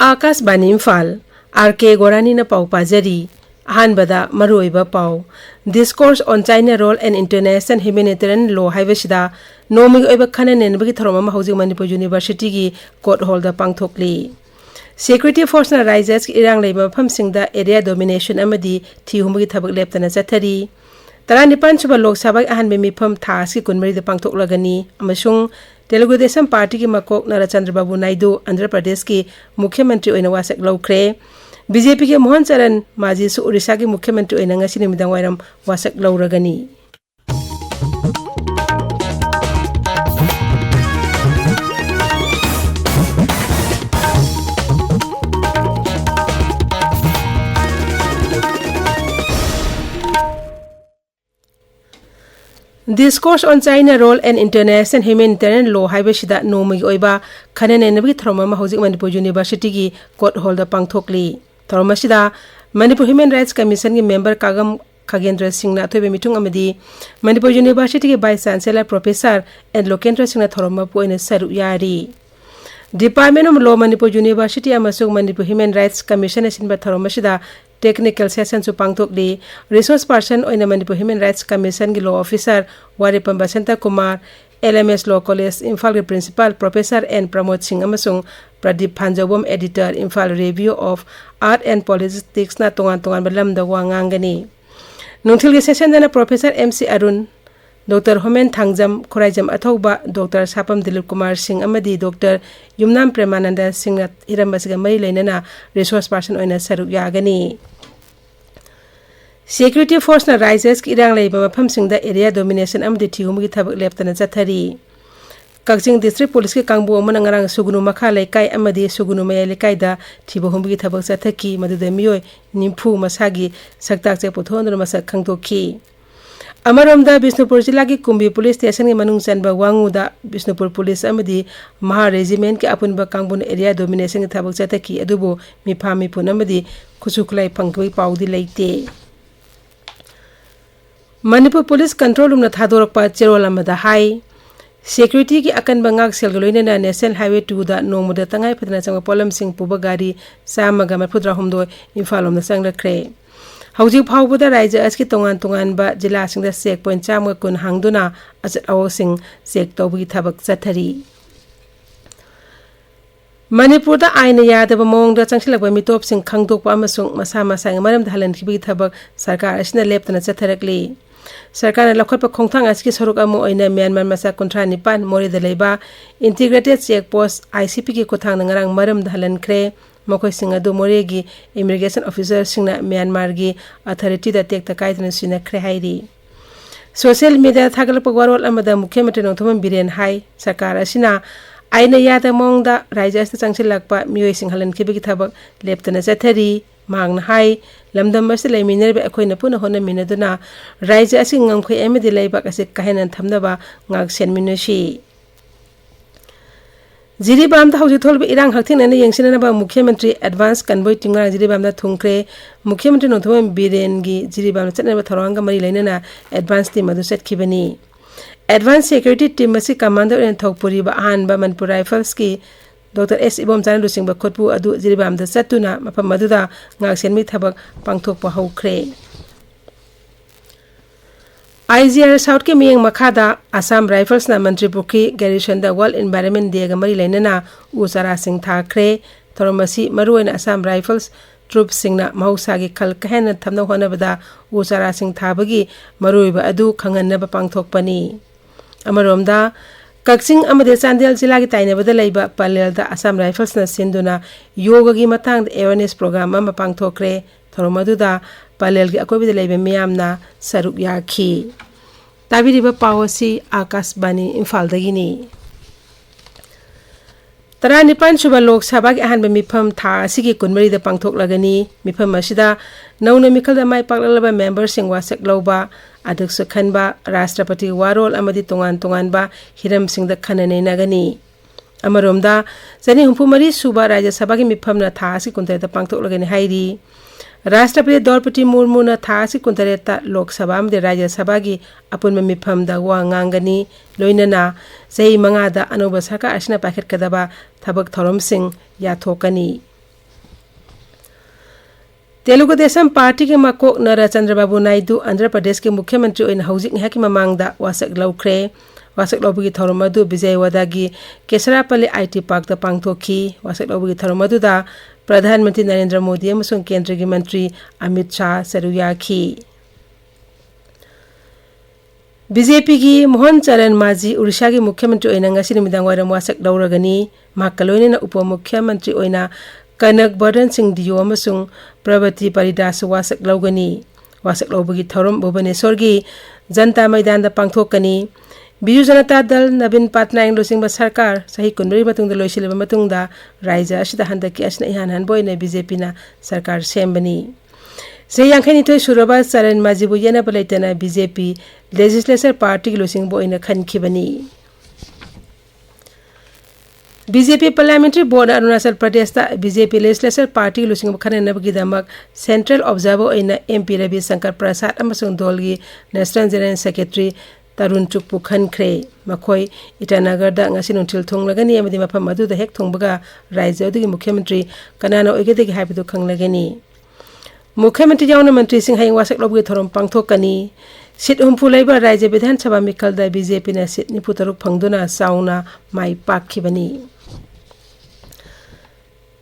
Akashvani Imphal R.K.Gorani na pau pajari ahanbada maruiba pau discourse on China role and international humanitarian law haibasida nomi oiba khanen bagi tharoma hauji Manipur University gi court holder pangthokli security force na rises irang leiba phamsingda area domination amadi thihumgi thabak leptana chathari taranipan suba lok sabha ahanbe mifam thas ki kunmari da pangthoklagani amasung Telugu Desam Party ki makok Nara Chandrababu Naidu Andhra Pradesh ki Mukhyamantri oina wasak lawkre BJP ki Mohan Charan Maji su Orissa ki Mukhyamantri oina ngasi nimidang wairam wasak lawragani Discourse on China role and international humanitarian law haibasida nomi oiba khanen nabi throma hauji Manipur University gi court holder pangthokli throma sida Manipur Human Rights Commission gi member Kagam Khagendra Singh na thobe mitung amadi Manipur University gi vice chancellor professor and Lokendra Singh na throma poina saru yari Department of Law Manipur University amasung Manipur Human Rights Commission asinba throma sida technical session su pangthokli resource person oina Manipur Human Rights Commission gi law officer Waripam Basanta Kumar LMS Law College Imphal gi principal professor and Pramod Singh amasung Pradeep Phanjawam editor Imphal Review of Art and Politics na tongan balamda wangangani nungthil gi session dana Professor MC Arun Dr. Homen Thangjam Khoraijam Athauba Dr. Sapam Dilip Kumar Singh amadi Dr. Yumnam Premananda Singh irambasiga mari leinana resource person oina saruk yagani Security force na rises ki irang leiba mafam singda area domination amdi thihumgi thabak leptana chathari Kakching district police ki kangbu amana ngarang sugunu makha laikai amadi sugunu maya laikai da thibahumgi thabak chathaki maduda miyoi nimphu masagi saktak che pothondra masak khangtokhi Amaromda Bishnupur Jilla ki Kumbi Police Station ki manung chanba wanguda Bishnupur Police amadi Maha Regiment ki apunba kangbun area domination ki thabak chathaki adubu mifami punamadi khusuklai phangwi paudi leite Manipur Police Control Room na thadorokpa cherol amada hai Security ki akan bangak selgaloina na National Highway 2 da nomuda tangai phadna changwa polam sing puba gari samaga mafudra humdo Imphal na sangrakre Hauji phawbuda raija aski tongan ba jila singda checkpoint chamga kun hangduna achat aw sing check tawbi thabak chathari Manipur da aina yadaba mongda changsilakba mitop sing khangdokpa amasung masa maram dhalan khibi thabak sarkar asina leptana chatharakli Sarkar na lakhotpa khongthang aski sorok amo oina Myanmar masa kontra nipan mori da leiba integrated checkpost ICP ki kothang ngarang maram dhalan kre Mokoi singa do moregi immigration officer singna Myanmar gi authority da tek takai tna sina khre hairi social media thagal pagwarol amada mukhyamantri nongthom biren hai sarkar asina aina yada mongda raija sta changsil lakpa miyoi singhalan khibigi thabak leptana chathari mangna hai lamdam mas leiminer be akoina puna hona minaduna raija asing ngangkhoi amedi leibak ase kahenan thamnaba ngak senminoshi Jiribam da hauji tholbe irang hakthing nana yengsinana ba Mukhyamantri advance convoy tingra Jiribam da thungkre Mukhyamantri nongthom biren gi Jiribam chatna ba tharanga mari leinana advance team adu setkhibani advance security team asi commander en thokpuri ba han ba Manipur Rifles ki Dr. S. Ibom Chan Lusing ba khotpu adu Jiribam da satuna mapam maduda ngak senmi thabak pangthokpa haukre IGR South ke miyeng makhada Assam Rifles na Manipur ki garrison da World Environment Day ga mari leinana usara sing thakre thoromasi maruina Assam Rifles troops singna mahausa gi khal kahena thamna hona bada usara sing thabagi maruiba adu khanganna ba pangthokpani amaromda Kakching amade Chandel jila gi taina bada leiba palel da Assam Rifles na sinduna yoga gi matang awareness program ma pangthokre thoromaduda palel gi akobi leibe miyamna saruk yakhi tabiriba pawasi Akashbani Imphal dagini Taranipan suba lok sabha gi ahanba mifam tha asigi kunmari da pangthoklagani mifam asida nauna mikhalda mai paklalaba member sing wasak loba adaksa khanba Rashtrapati warol amadi tongan ba hiram sing da khanane nagani amaromda jani humpumari suba Rajya Sabha gi mifam na tha asigi kuntai da pangthoklagani hairi Rashtrapati Draupadi Murmu na thasi kuntareta Lok Sabha amde Rajya Sabha gi apunma mifam da wa ngangani loinana sei manga da anoba saka asna paket kadaba thabak thorom sing ya thokani Telugu Desam party के मकोक नरा चंद्रबाबू नायडू आंध्र प्रदेश के मुख्यमंत्री ओइन हौजिक निहाकी ममांगदा वासक लौख्रे वासक लौबगी थौरम अदु विजयवाड़ागी केसरापल्ली IT park दा पांगथोखी वासक लौबगी थौरम अदुदा प्रधानमंत्री नरेंद्र मोदी अमसुंग केंद्र के मंत्री अमित शाह सरुयाखी बीजेपी की मोहन चरण माजी उड़ीसा के मुख्यमंत्री ओइना ngasi निमिदांग वारम वासक लौरगनी माकलोइना उप मुख्यमंत्री ओइना कनक बर्धन सिंह दियो अमसुंग प्रवती परिदास वासक लौगनी वासक लौबगी थौरम भुवनेश्वर की जनता मैदान दा पांगथोकनी बिजू जनता दल नवीन पटनायक लोसिंग सरकार सही कुनबरी मतुंग दा लोइसिलब मतुंग दा राज्य असिदा हंदकी असना इहान हनबोइना बीजेपी ना सरकार सेमबनी से यांखैनिथोय सुरबा चरण माजीबु येनाब लैतना बीजेपी लेजिस्लेचर पार्टी की लोसिंग बोइना खनखिबनी BJP parliamentary board Arunachal Pradesh दा बीजेपी लेजिस्लेचर पार्टी की लोसिंग खननबगी दमक सेंट्रल ऑब्जर्वर ओइना एमपी रवि शंकर प्रसाद अमसुंग दोलगी नेशनल जनरल सेक्रेटरी तरुण चुकपु खनख्रे मखोय इटानगर दा ngasi नुंथिल थोंगलगनी अमदि मफम अदुदा हेक थोंबगा राज्य अदुगी मुख्यमंत्री कनाना ओइगेदगी हाइबदु खंगलगनी मुख्यमंत्री यावना मंत्री सिंह हाइंग वासक लौबगी थौरम पांगथोकनी सीट हुमफु लैबा राज्य विधानसभा मिखलदा बीजेपी ना सीट निफु तरुक फंगदुना साउना माई पाखिबनी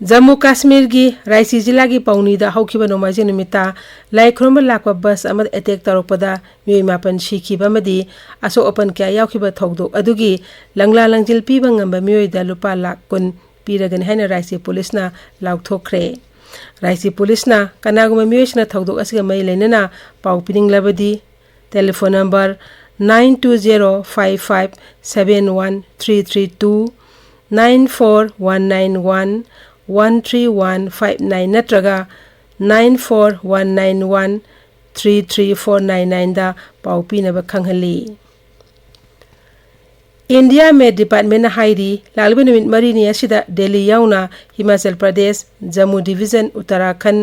जम्मू कश्मीर की रायसी जिला की पौनीदा हौखिबा नोमाइजिंग निमित्ता लाइख्रोम लाकवा बस अमद अटैक तौरपदा मियोय मापन सिखिबामदी असो ओपन क्या यावखिबा थौदोक अदुगी लंगला लंजिल पीबा ngamba मियोयदा लुपा लाख कुन पीरगन हैना रायसी पुलिसना लाउथोखरे रायसी पुलिसना कनागुमा मियोयसना थौदोक असिगा मै लेनना पाउ पिनिंगलाबदी टेलीफोन नंबर 9205571332 94191 13159 नत्रगा 94191 33499 दा पाउ पीनबा खंगहली इंडिया में डिपार्टमेंट हाइरी लालबे निमित मरीनी असिदा दिल्ली याउना हिमाचल प्रदेश जम्मू डिवीजन उत्तराखंड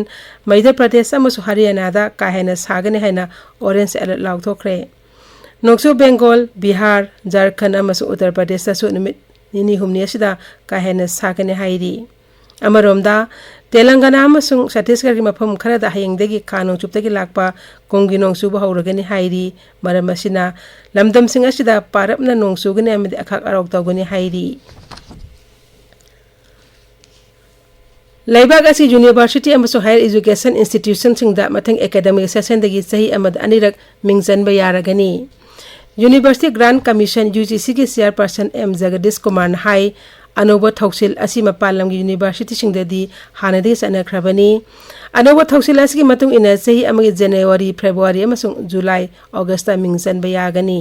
मध्य प्रदेश अमसु हरियाणा दा काहेना सागने हैना ऑरेंज अलर्ट लाउथोखरे नोक्सु बंगाल बिहार झारखंड अमसु उत्तर प्रदेश दासु निमित निनी हुमनी असिदा काहेना सागने हाइरी अमरोमदा तेलंगाना अमसुंग छत्तीसगढ़ की मफम खरदा हयंगदगी खानों चुपतगी लाकपा कोंगी नोंगसुबा हौरगनी हाइरी मरम असिना लमदम सिंह असिदा पारपना नोंगसुगने अमदि अखाक अरौक तौगनी हाइरी लैबाग असि यूनिवर्सिटी अमसुंग हायर एजुकेशन इंस्टीट्यूशन सिंगदा मथंग एकेडमिक सेशन दगी सही अमद अनिरक मिंगजनबा यारगनी यूनिवर्सिटी ग्रांट कमीशन यूजीसी की चेयरपर्सन एम जगदीश कुमार हाई अनोबा थौसिल असि मपालम की यूनिवर्सिटी सिंगददी हानदे सनख्रबनी अनोबा थौसिल असि की मतुंग इन सही अमगी जनवरी फेब्रुआरी अमसुंग जुलाई अगस्त मिंगसन बयागनी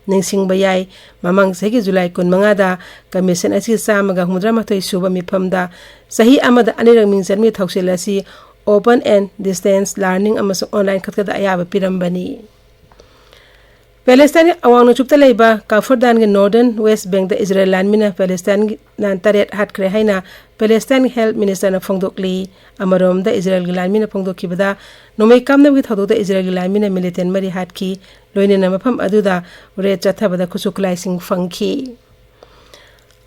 निंगसिंग बयाई ममंग सही जुलाई 15 दा कमीशन असि सामगा 113 सुबा मिफमदा सही अमद अनिरंग मिंगसन मी थौसिल असि ओपन एंड डिस्टेंस लर्निंग अमसुंग ऑनलाइन खतकदा अयाब पिरंबनी पैलेस्टाइन अवांग चुपता लेबा काफरदान के northern West Bank the Israel लानमिना पैलेस्टाइन नान तरेट हाटख्रे हैना पैलेस्टाइन हेल्थ मिनिस्टर ना फोंगदोकली अमरोम द इजराइल के लानमिना फोंगदोखिबदा नोमै कामनबगी थौदोक द इजराइल के लानमिना मिलिटेंट मरी हाटखी लोइनेना मफम अदुदा रेट चथबदा खुसुखलाइसिंग फंगखी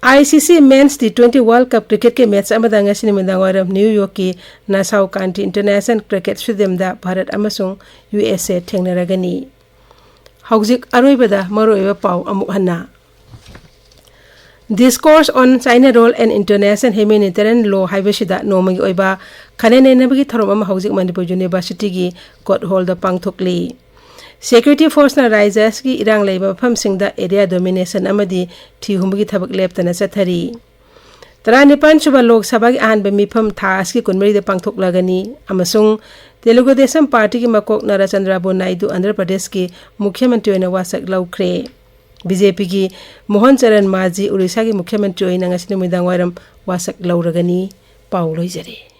आईसीसी मेंस टी20 वर्ल्ड कप क्रिकेट के मैच अमदा ngasi निमिदांगरम न्यूयॉर्क की Nassau country international cricket stadium दा भारत अमसुंग यूएसए थेंगनरगनी हौजिक अरोइबदा मरोइबा पाउ अमुक हन्ना discourse on China role and international humanitarian law हाइबसिदा नोमगी ओइबा खनेनेनबगी थरोम अमा हौजिक मणिपुर यूनिवर्सिटी की कोर्ट हॉल दा पांगथोकली सिक्योरिटी फोर्स ना राइजर्स की इरांग लेबा फमसिंगदा एरिया डोमिनेशन अमदी थिहुमगी थबक लेपतना चथरी 19 सुबह लोकसभा की अहनब मिफम थास की कुनमरी पांगथोकलगनी अमसुंग तेलुगु देशम पार्टी की मकोक नरा चंद्रबाबू नायडू आंध्र प्रदेश के मुख्यमंत्री ओइना वासक लौख्रे बीजेपी की मोहन चरण माजी उड़ीसा की मुख्यमंत्री ओइना ngasi निमिदांग वारम वासक लौरगनी पाउ लोइजरे।